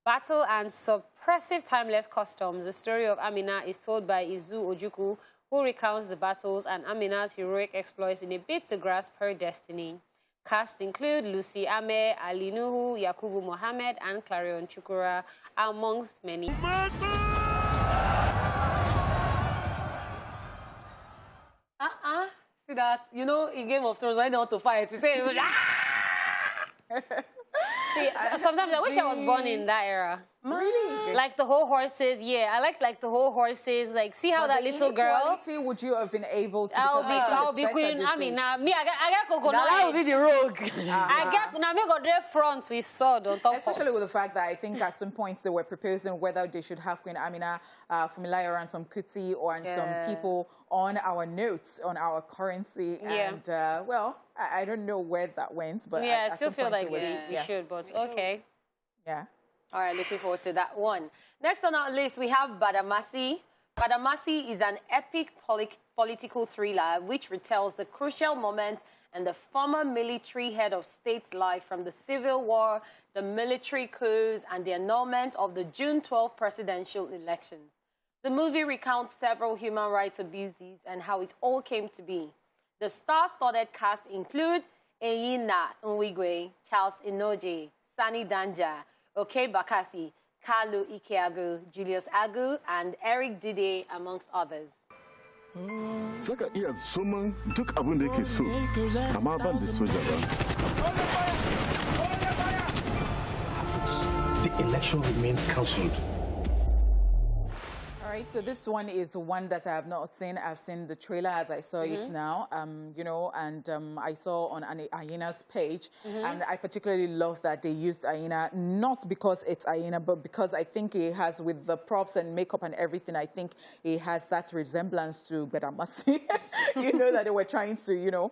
battle, and suppressive timeless customs. The story of Amina is told by Izu Ojukwu, who recounts the battles and Amina's heroic exploits in a bid to grasp her destiny. Cast include Lucy Ame, Ali Nuhu, Yakubu Mohammed, and Clarion Chukura, amongst many. See that? You know, in Game of Thrones, when they want to fight, you say, See, sometimes I wish I was born in that era. Really? Like the whole horses, yeah. I like the whole horses. Like, see how that little girl. Would you have been able to? I'll be Queen Amina. Me, I get coconut. that would be the rogue. I get now. Me got their front with sword on top. Especially with the fact that I think at some points they were proposing whether they should have Queen Amina, Fumilayo, and some Kuti or some people on our notes, on our currency. And, well, I don't know where that went, but yeah, I still feel like we should, but okay. Yeah. All right, looking forward to that one. Next on our list, we have Badamasi. Badamasi is an epic political thriller which retells the crucial moments and the former military head of state's life from the Civil War, the military coups, and the annulment of the June 12 presidential elections. The movie recounts several human rights abuses and how it all came to be. The star-studded cast include Eyina Nwigwe, Charles Inoje, Sani Danja, Oke Bakasi, Kalu Ikeagu, Julius Agu, and Eric Dide, amongst others. Zaka iya soman duk abin da yake so, amma ban da soja ba. The election remains cancelled. All right, so this one is one that I have not seen. I've seen the trailer as I saw it now, you know, and I saw on Ayena's page, and I particularly love that they used Ayena, not because it's Ayena, but because I think it has, with the props and makeup and everything, I think it has that resemblance to Bedamasi, you know, that they were trying to, you know,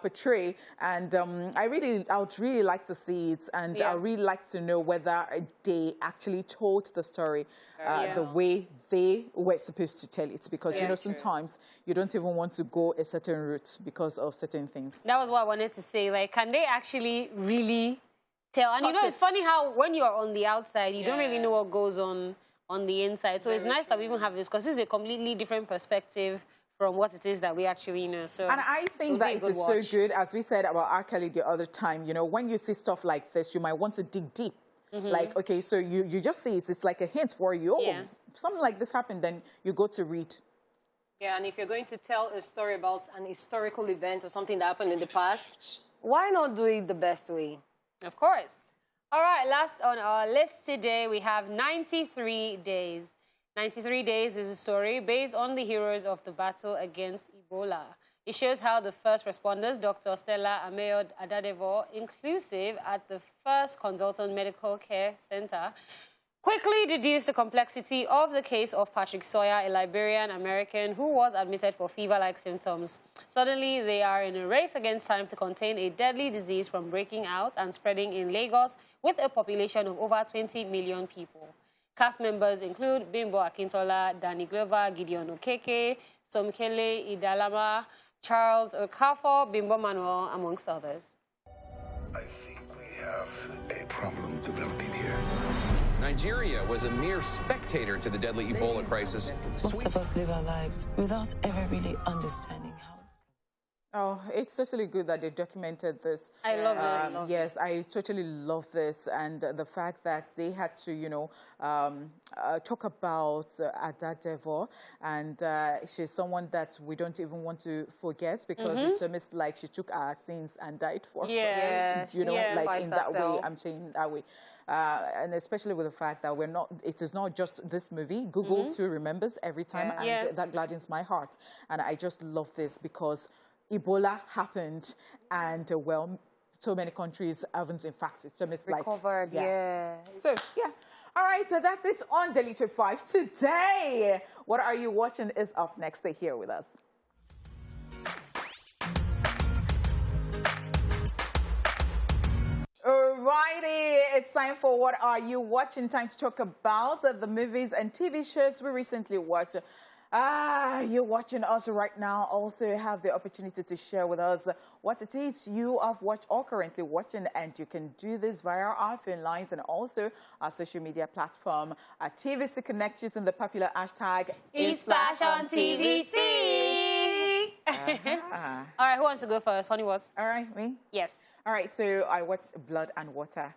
portray. And I would really like to see it, and I really like to know whether they actually told the story the way they were supposed to tell it, because you know, sometimes you don't even want to go a certain route because of certain things. That was what I wanted to say. Like, can they actually really tell? And you know, it's funny how when you're on the outside, you don't really know what goes on the inside. So it's nice that we even have this, because this is a completely different perspective from what it is that we actually know. So, and I think that it is so good, as we said about R. Kelly the other time, you know, when you see stuff like this, you might want to dig deep. Like, okay, so you just see it's like a hint for you. Oh, something like this happened, then you go to read. Yeah, and if you're going to tell a story about an historical event or something that happened in the past, why not do it the best way? Of course. All right, last on our list today, we have 93 Days. 93 Days is a story based on the heroes of the battle against Ebola. It shows how the first responders, Dr. Stella Ameyo Adadevo, inclusive at the first Consultant Medical Care Center, quickly deduced the complexity of the case of Patrick Sawyer, a Liberian-American who was admitted for fever-like symptoms. Suddenly, they are in a race against time to contain a deadly disease from breaking out and spreading in Lagos with a population of over 20 million people. Cast members include Bimbo Akintola, Danny Glover, Gideon Okeke, Somkele Idalama, Charles Okafor, Bimbo Manuel, amongst others. I think we have a problem developing here. Nigeria was a mere spectator to the deadly Ebola crisis. Most of us live our lives without ever really understanding how. Oh, it's totally good that they documented this. I love this. Yes, I totally love this. And the fact that they had to, you know, talk about Adadevo. And she's someone that we don't even want to forget, because it's almost like she took our sins and died for us. You know, like in that way, I'm saying that way. And especially with the fact that it is not just this movie. Google too remembers every time, and that gladdens my heart. And I just love this because Ebola happened, and well, so many countries haven't, in fact, it's almost recovered, So, all right, so that's it on Daily Trip 5 today. What Are You Watching is up next. Stay here with us. Alrighty, it's time for What Are You Watching? Time to talk about the movies and TV shows we recently watched. You're watching us right now. Also have the opportunity to share with us what it is you have watched or currently watching, and you can do this via our phone lines and also our social media platform. TVC Connect using the popular hashtag ESplashOnTVC. All right, who wants to go first? HoneyPot. All right, me? Yes. All right, so I watched Blood and Water.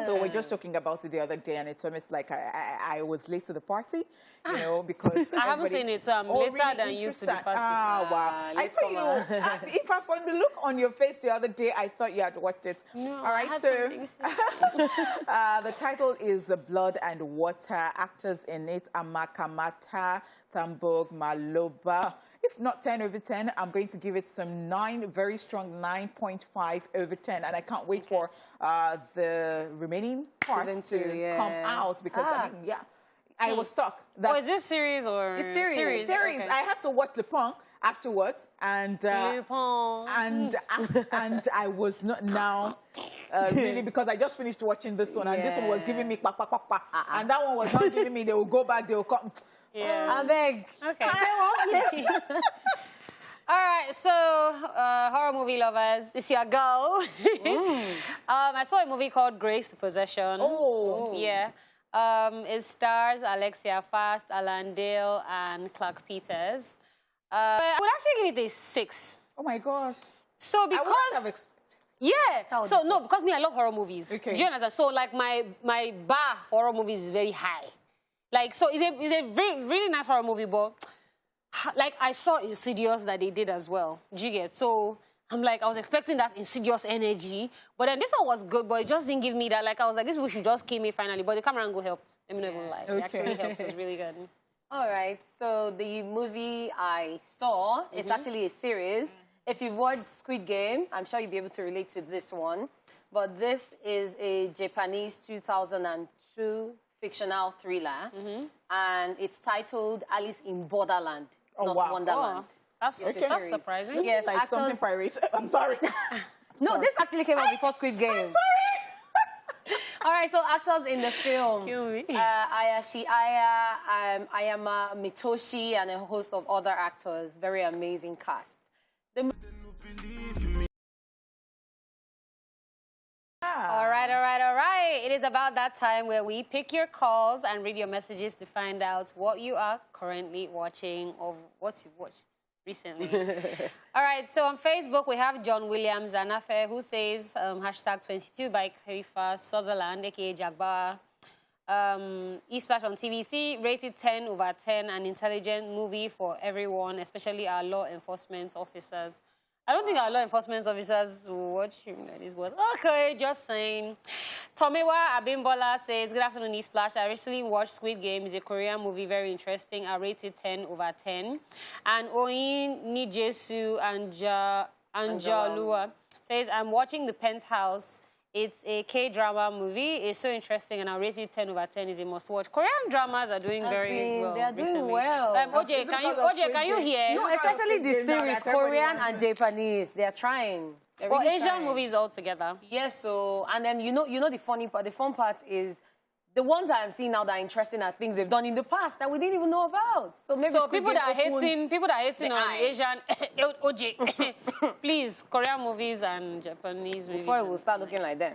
So we're just talking about it the other day, and it's almost like I was late to the party, you know, because I haven't seen it, so I'm later than you to the party. Wow. I thought you, if I found the look on your face the other day, I thought you had watched it. No, all right, so the title is Blood and Water. Actors in it, Amakamata, Thambog, Maloba. If not 10 over 10, I'm going to give it some 9, very strong 9.5 over 10. And I can't wait for the remaining parts to come out, because, I mean, I was stuck. Is this series or? It's series. Okay. I had to watch Lupin afterwards, and I was not now really, because I just finished watching this one, and this one was giving me and that one was not giving me. They will go back, they will come. I beg. Okay. All right, so horror movie lovers, it's your girl. I saw a movie called Grace the Possession. Yeah. It stars Alexia Fast, Alan Dale, and Clark Peters. I would actually give it a 6. Oh my gosh. So because Yeah. So no, because me, I love horror movies. Okay. Do you understand? So like my bar for horror movies is very high. Like so, it's a very really nice horror movie, but like I saw Insidious that they did as well. Do you get? So I'm like I was expecting that Insidious energy, but then this one was good, but it just didn't give me that. Like I was like, this movie should just kill me finally, but the camera angle helped. Let me not even lie. It actually helped. It was really good. All right, so the movie I saw is actually a series. If you've watched Squid Game, I'm sure you'll be able to relate to this one. But this is a Japanese 2002 fictional thriller, and it's titled Alice in Borderland, not Wonderland. That's surprising. Yes, like something pirate. I'm sorry. No, this actually came out before Squid Game. I'm sorry. All right, so actors in the film. Kill me. Ayashi Aya, Ayama Mitoshi, and a host of other actors. Very amazing cast. All right. It is about that time where we pick your calls and read your messages to find out what you are currently watching or what you've watched recently. All right, so on Facebook, we have John Williams Anafe, who says, hashtag 22 by Khalifa Sutherland, a.k.a. Jagba. ESplash on TVC, rated 10 over 10, an intelligent movie for everyone, especially our law enforcement officers. I don't think our law enforcement officers will watch this word. Okay, just saying. Tomiwa Abimbola says, good afternoon, ESplash. I recently watched Squid Game. It's a Korean movie, very interesting. I rated 10 over 10. And Oin Nijesu Anjalua says, I'm watching The Penthouse. It's a K-drama movie. It's so interesting, and I rated 10 over 10. Is a must-watch. Korean dramas are doing very well. They are doing recently. well. OJ, can you hear? No, especially the series, Korean and Japanese. They are trying. Well, Asian movies altogether. Yes, so, and then you know the funny part, the fun part is the ones I am seeing now that are interesting are things they've done in the past that we didn't even know about. So maybe people that are hating on Asian OJ, please, Korean movies and Japanese movies. Before it will start looking like them.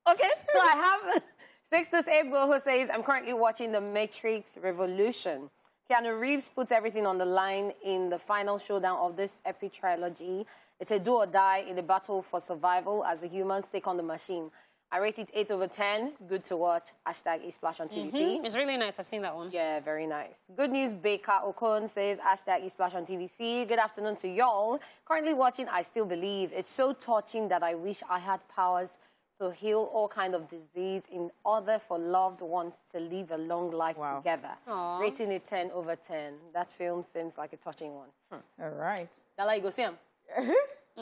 Okay, so I have Sixtus Egbo who says, I'm currently watching The Matrix Revolution. Keanu Reeves puts everything on the line in the final showdown of this epic trilogy. It's a do or die in the battle for survival as the humans take on the machine. I rate it 8 over 10. Good to watch. Hashtag ESplash on TVC. It's really nice. I've seen that one. Yeah, very nice. Good News Baker Okon says, hashtag ESplash on TVC. Good afternoon to y'all. Currently watching I Still Believe. It's so touching that I wish I had powers to heal all kind of disease in order for loved ones to live a long life together. Aww. Rating it 10 over 10. That film seems like a touching one. All right. Daala, you go see him.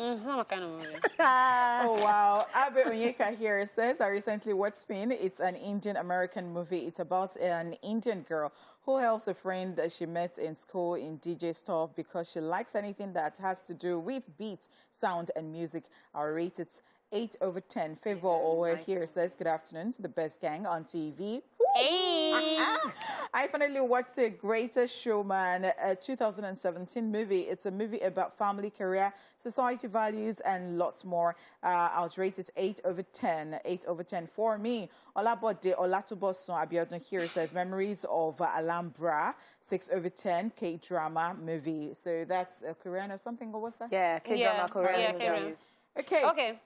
It's not my kind of movie. Oh, wow. Abe Onyeka here says, I recently watched Spin. It's an Indian-American movie. It's about an Indian girl who helps a friend that she met in school in DJ stuff because she likes anything that has to do with beats, sound, and music. I'll rate it 8 over 10. Favor Owe here says, good afternoon to the best gang on TV. Hey! I finally watched The Greatest Showman, a 2017 movie. It's a movie about family, career, society values, and lots more. I'll rate it 8 over 10. 8 over 10 for me. Olabode Olatubosun Abiodun here says, Memories of Alhambra, 6 over 10, K-drama movie. So that's Korean or something, or what's that? Yeah, K-drama, Korean. Korean. Okay.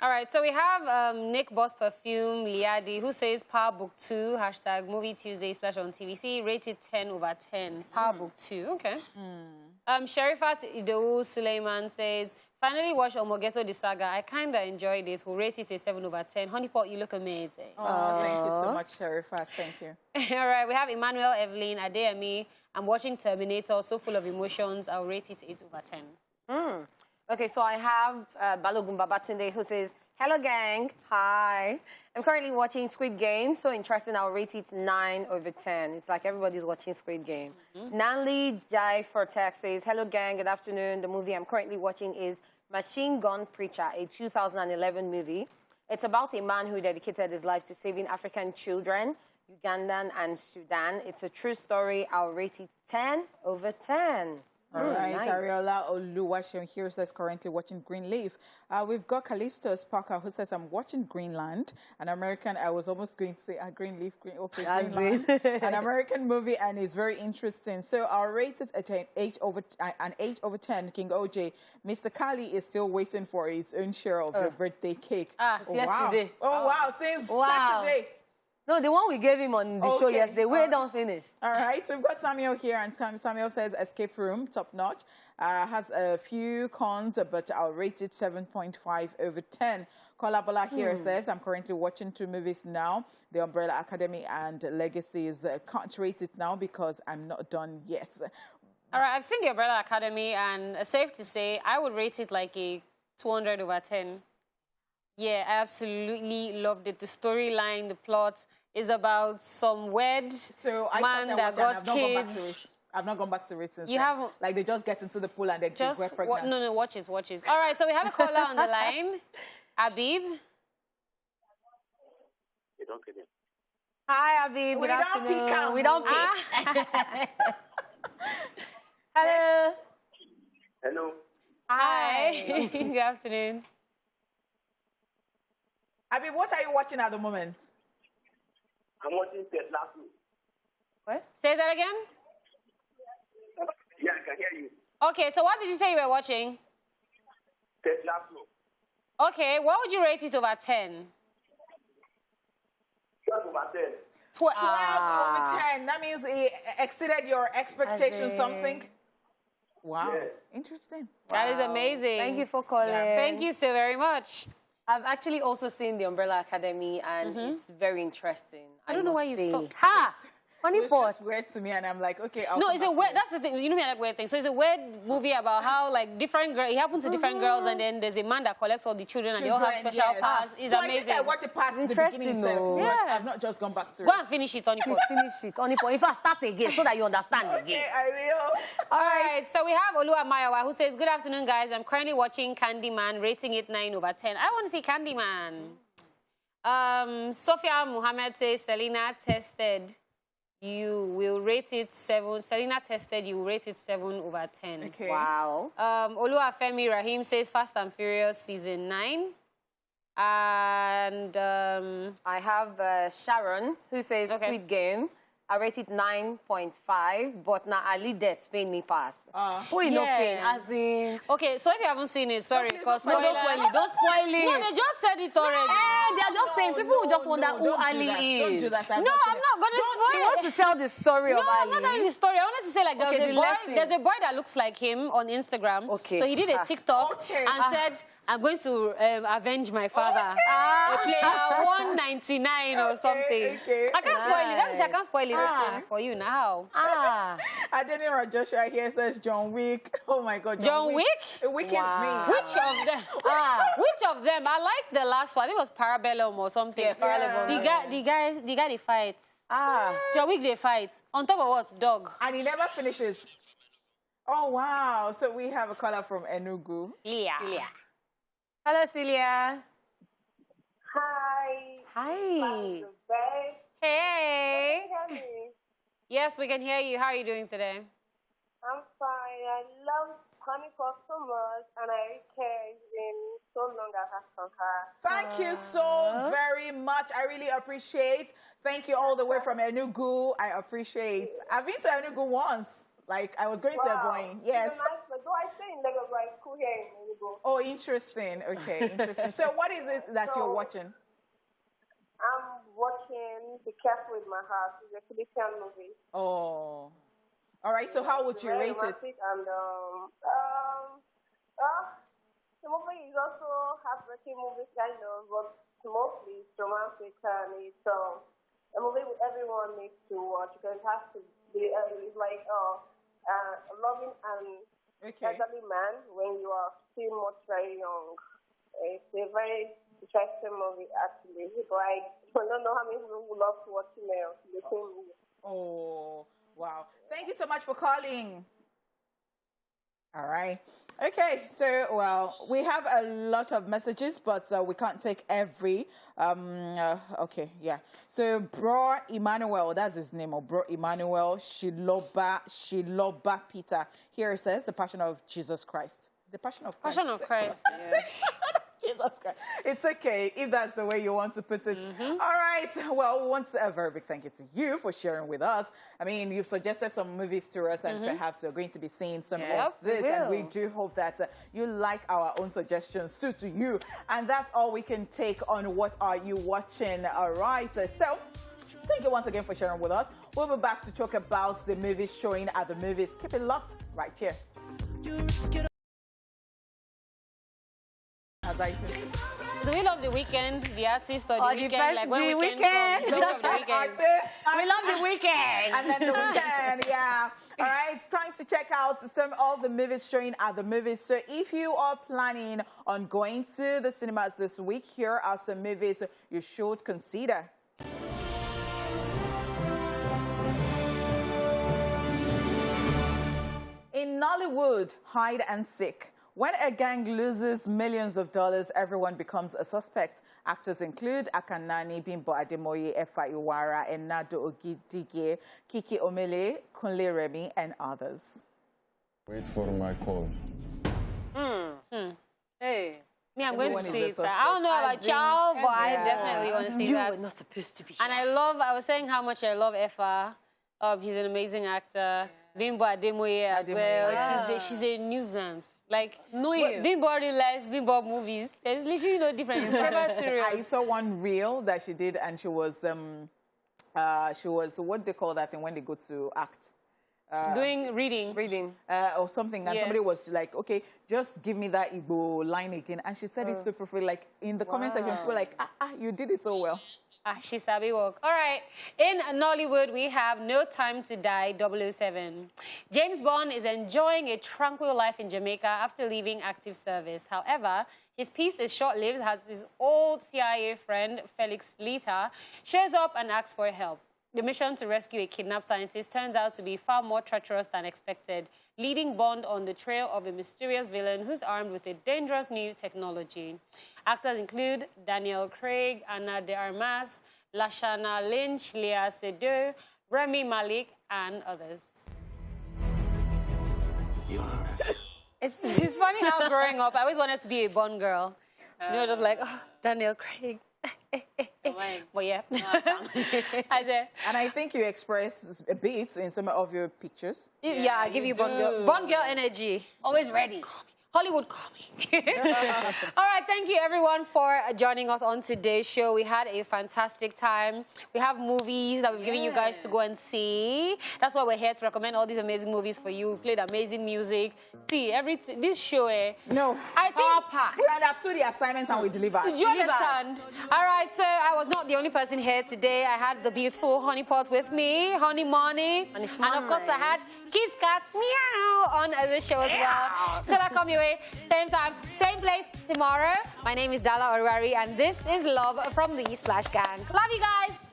All right, so we have Nick Boss Perfume Liadi, who says Power Book 2, hashtag Movie Tuesday, Splash on TVC, rated 10 over 10. Power Book 2, okay. Sherifat Idou Suleiman says, finally watched Omogeto the Saga. I kind of enjoyed it. We'll rate it a 7 over 10. HoneyPot, you look amazing. Oh, thank you so much, Sherifat. Thank you. All right, we have Emmanuel Evelyn Adeyemi. I'm watching Terminator, so full of emotions. I'll rate it 8 over 10. Okay, so I have Balogun Babatunde who says, hello gang, hi. I'm currently watching Squid Game, so interesting, I'll rate it 9 over 10. It's like everybody's watching Squid Game. Nanli Jai Fortex says, hello gang, good afternoon. The movie I'm currently watching is Machine Gun Preacher, a 2011 movie. It's about a man who dedicated his life to saving African children, Ugandan and Sudan. It's a true story. I'll rate it 10 over 10. All right, nice. Ariola Oluwaseun here says currently watching Greenleaf. We've got Callisto Sparker who says I'm watching Greenland, an American. I was almost going to say Greenleaf, Greenland, an American movie, and it's very interesting. So our rate is an 8 over 10. King OJ, Mr. Kali is still waiting for his own share of your birthday cake. Yesterday. Wow. Oh wow, since Saturday. No, the one we gave him on the show yesterday. We don't finish. All right, so we've got Samuel here, and Samuel says Escape Room, top notch. Has a few cons, but I'll rate it 7.5 over 10. Kolabola here says I'm currently watching 2 movies now, The Umbrella Academy and Legacies. Can't rate it now because I'm not done yet. All right, I've seen The Umbrella Academy, and safe to say, I would rate it like a 200 over 10. Yeah, I absolutely loved it. The storyline, the plot is about some weird man that got kids. I've not gone back to it since You then. haven't? Like, they just get into the pool and they get pregnant. No, watch it. All right, so we have a caller on the line. Habib. Hi, Habib. Good afternoon. We don't pick. Hello. Hello. Hi. Good afternoon. Habib, what are you watching at the moment? I'm watching Ted Lasso. What? Say that again? Yeah, I can hear you. Okay, so what did you say you were watching? Ted Lasso. Okay, what would you rate it over 10? 12 over 10. 12 over 10. That means it exceeded your expectations, something? Wow. Yeah. Interesting. That is amazing. Thank you for calling. Yeah. Thank you so very much. I've actually also seen The Umbrella Academy, and it's very interesting. I don't know why you stopped. Ha! HoneyPot. It's just weird to me, and I'm like, okay, I'll No, it's a weird, that's the thing. You know me, I like weird things. So it's a weird movie about how, like, different girls, it happens to different girls, and then there's a man that collects all the children, and they all have special powers. It's amazing. I watch it past the beginning itself. Yeah. I've not just gone back to it. Go and finish it, HoneyPot. Finish it, HoneyPot. In fact, start again so that you understand again. Okay, I will. All right, so we have Olua Mayawa who says, good afternoon, guys. I'm currently watching Candyman, rating it 9 over 10. I want to see Candyman. Sophia Muhammad says, Selena tested. You will rate it 7. Selena tested, you will rate it 7 over 10. Okay. Wow. Oluwafemi Rahim says Fast and Furious Season 9. And I have Sharon, who says Squid Game. I rate it 9.5, but now Ali Death paying me pass. Who you not paying? As in... Okay, so if you haven't seen it, sorry, because don't spoil it. Don't spoil it. No, they just said it already. They are just saying, people will just wonder who Ali is. Don't do that. I'm not going to spoil it. She wants to tell the story of Ali. No, I'm not telling the story. I wanted to say, like, there's a boy that looks like him on Instagram. Okay. So he did a TikTok and said, I'm going to avenge my father. A player 199 or something. I can't spoil it. That means I can't spoil it for you now. Adenira Joshua here says John Wick. Oh my God, John Wick? It wickens me. Which of them? Which of them? I like the last one. I think it was Parabellum or something. Yeah, Parabellum. The guy they fight. John Wick they fight. On top of what? Dog. And he never finishes. Oh wow. So we have a caller from Enugu. Yeah. Hello, Celia. Hi. Hi. Hey. Can you hear me? Yes, we can hear you. How are you doing today? I'm fine. I love HoneyPot so much, and I care it's been so long I have from her. Thank you so very much. I really appreciate. Thank you all the way from Enugu. I appreciate. I've been to Enugu once. Like, I was going to Ebonyi. Yes. Though I stay in Lagos, but I school here in Enugu. Oh, interesting. Okay, interesting. So what is it that you're watching? I'm watching Be Careful With My Heart. It's a Philippine movie. Oh. All right, so how would you rate it? And, the movie is also heartbreaking movie kind of, but mostly it's romantic, and it's a movie everyone needs to watch because it has to be, it's like a loving and elderly man when you are still much very young. It's a very interesting movie, actually. Like, I don't know how many people would love to watch the same movie. Oh, wow. Thank you so much for calling. All right. Okay, so, well, we have a lot of messages, but we can't take every. Okay, yeah. So, Bro Emmanuel, that's his name, or Bro Emmanuel Shiloba Peter. Here it says, the Passion of Jesus Christ. The Passion of Christ. Passion of Christ, yes. Jesus Christ. It's okay if that's the way you want to put it. All right. Well, once a very big thank you to you for sharing with us. I mean, you've suggested some movies to us, and perhaps you're going to be seeing some of this. And we do hope that you like our own suggestions too to you. And that's all we can take on What Are You Watching? All right. So thank you once again for sharing with us. We'll be back to talk about the movies showing at the movies. Keep it locked right here. Do we love the weekend, the artist, or the weekend? Like when the weekend. We love the weekend. And then the weekend, yeah. All right, it's time to check out all the movies showing at the movies. So if you are planning on going to the cinemas this week, here are some movies you should consider. In Nollywood, hide and seek. When a gang loses millions of dollars, everyone becomes a suspect. Actors include Akanani, Bimbo Ademoye, Efa Iwara, Enado Ogidige, Kiki Omele, Kunle Remi, and others. Wait for my call. Hey, me, I'm going to see it. I don't know about y'all, but I definitely want to see that. You were not supposed to be. And I was saying how much I love Efa. He's an amazing actor. Bimbo Ademoye as well. She's a nuisance. Like, Bimbo already likes Bimbo movies. There's literally no difference. It's never serious. I saw one reel that she did, and she was what they call that thing when they go to act? Doing reading. Or something. And somebody was like, okay, just give me that Igbo line again. And she said it so perfectly. Like, in the comment section, people were like, you did it so well. She sabi work. All right. In Nollywood, we have No Time to Die 007. James Bond is enjoying a tranquil life in Jamaica after leaving active service. However, his peace is short-lived as his old CIA friend, Felix Leiter, shows up and asks for help. The mission to rescue a kidnapped scientist turns out to be far more treacherous than expected, leading Bond on the trail of a mysterious villain who's armed with a dangerous new technology. Actors include Daniel Craig, Ana de Armas, Lashana Lynch, Lea Seydoux, Remy Malik, and others. It's funny how growing up, I always wanted to be a Bond girl. You know, just like, Daniel Craig. But yeah. And I think you express a bit in some of your pictures. Yeah, I give you Bond girl energy. Always ready. Hollywood coming. All right, thank you everyone for joining us on today's show. We had a fantastic time. We have movies that we've given you guys to go and see. That's why we're here to recommend all these amazing movies for you. We've played amazing music. See, this show, No, I think we understood the assignments and we delivered. Did you understand? All right, so I was not the only person here today. I had the beautiful HoneyPot with me, Honey Money, and of course I had Kids Cat Meow on the show as well. Till I come your way, same time, same place tomorrow. My name is Daala, and this is Love from the ESplash Gang. Love you guys.